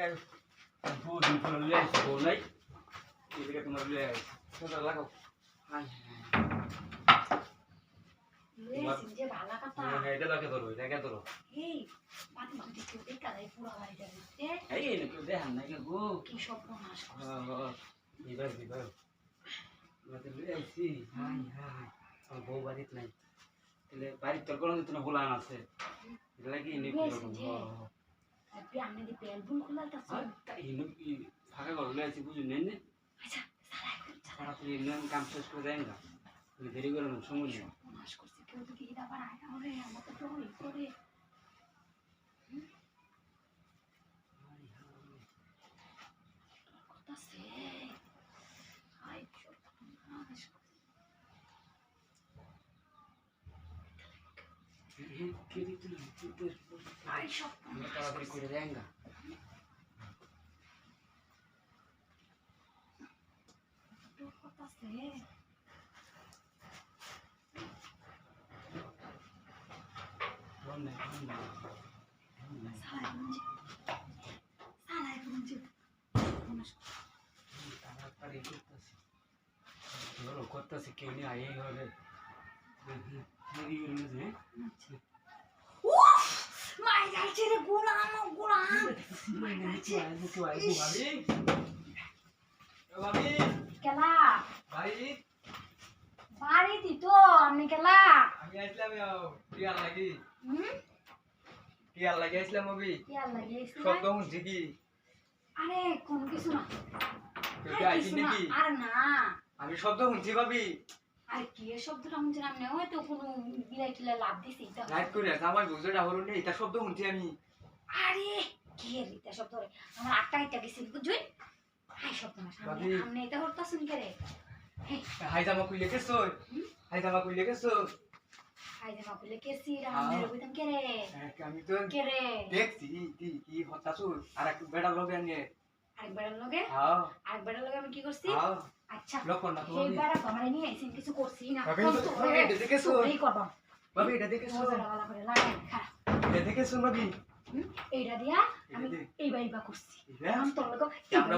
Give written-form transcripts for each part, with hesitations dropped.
এই বুঝি ফুল লই আইছি বউ নাই এদিকে তোমার লই আইছি সোজা লাগাও হাই লইছি যে ভালো কথা হ্যাঁ এটা লাগে ধরো এটা কে ধরো এই পাতি পাতি কেউ দেখা যায় পুরো বাড়িটা দিতে এই না কেউ দেখান না গো কি সর্বনাশ করছে বিবার বিবার মাতে লই আইছি হাই হাই আমার বউ বাড়িতে নাই তাহলে বাড়ির তোর কোনো দিন হোলা আছে এটা লাগি নি আপনি আমি দি পেলবুল খুলাতাছ ইনু ফাঁকা ঘর লই আইছি বুঝুন নেন আচ্ছা সারা তাড়াতাড়ি ইন্ডিয়ান কাম শেষ করে দেন না দেরি করে সময় নেই সর্বনাশ করছে কেউ তো কি আবার আয় ওরে আমাকে তো ওই করে করতাছে আই সর্বনাশ কে দিতে আই সর্বনাশ তাড়াতাড়ি করে দেন না করতাছে সালাই গুঞ্জি সর্বনাশ তাড়াতাড়ি করতেছি ধরো করতেছি কেউ নিয়ে আই হবে দেরি হয়ে যে উফ মাই যাচ্ছে রে গোলাম ভাবি কেলা ভাই বাড়ি দিতো আমি কেলা আমি আসলাম টিয়ার লাগি হুম টিয়ার লাগি আসলাম ভাবি কি আর লাগে শব্দ শুনছি কি আরে কোন কিছু না কেউ কি আইছি নাকি আর না আমি শব্দ শুনছি ভাবি আর কি এ শব্দটা শুনছি না হয়তো কোনো বিলাই টিলা লাভ দিছি এটা লাইট করে আছে আমার বুঝটা হলো না এটা শব্দ শুনছি আমি আরে কি এর এটা শব্দ রে আমার আটটা এটা গেছে বুঝুই হাই শব্দ না সামনে সামনে এটা হরতা শুন করে হাই জামা কইলে কেছো হাই জামা কইলে কেছো হাই জামা কইলে কেসি রামের বুঝতাম কে রে আমি তো কে রে দেখছি কি হতাছো আর এক বেড়া লগে নিয়ে আরেকবারের লগে হ্যাঁ আরেকবারের লগে আমি কি করছি হ্যাঁ আচ্ছা লক্ষণ না তো এইবার আমার নিয়ে আইছেন কিছু করছি না ভাবি এটা দেখেছো এই করব ভাবি এটা দেখেছো মজা লাগা করে লাগাই খা এটা দেখেছো ভাবি এইটা দিয়া আমি এই বাইবা করছি এখন তোর লগে আমরা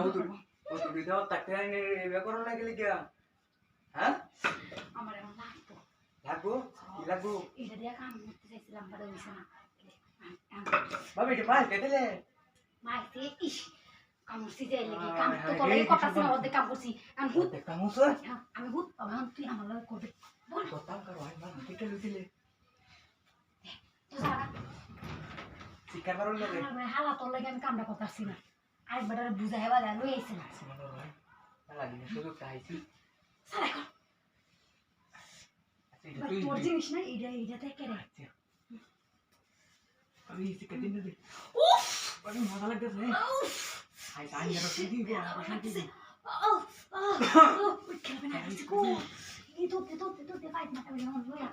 ও তো দিদাও তাকে এবে করো না গেলি কি হ্যাঁ আমার এখন লাগতো লাগবো কি লাগবো এইটা দিয়া কাম করতে চাইছিলাম বড় হইছে না ভাবি এটা মাল কেটেলে মাইতে ইস কামড়ছি যাই লাগি কাম তো তোলাই কথা শুনে অর্ধেক কাম করছি আমি হুত কামুসা আমি হুত এখন তুই আমার লগে করবি বল কথা করো আই মাল কেটে লইছিলে তো সারা শিকার মারুন লাগে আমার হালা তোর লাগে আমি কামটা করতেছি না আরেকবার বুঝাই বাজা লই আইছি না সুন্দর ভাই লাগি শুধু খাইছি সারা কর এটা তুই তোর জিনিস না এইটা থেকে রে আমি শিকার দিন দে উফ বড় মজা লাগতেছে উফ হাই তাই আর তুই দি গো আমার শান্তি দি খেলবে না গো এই তো দে পাইত না আমি লইয়া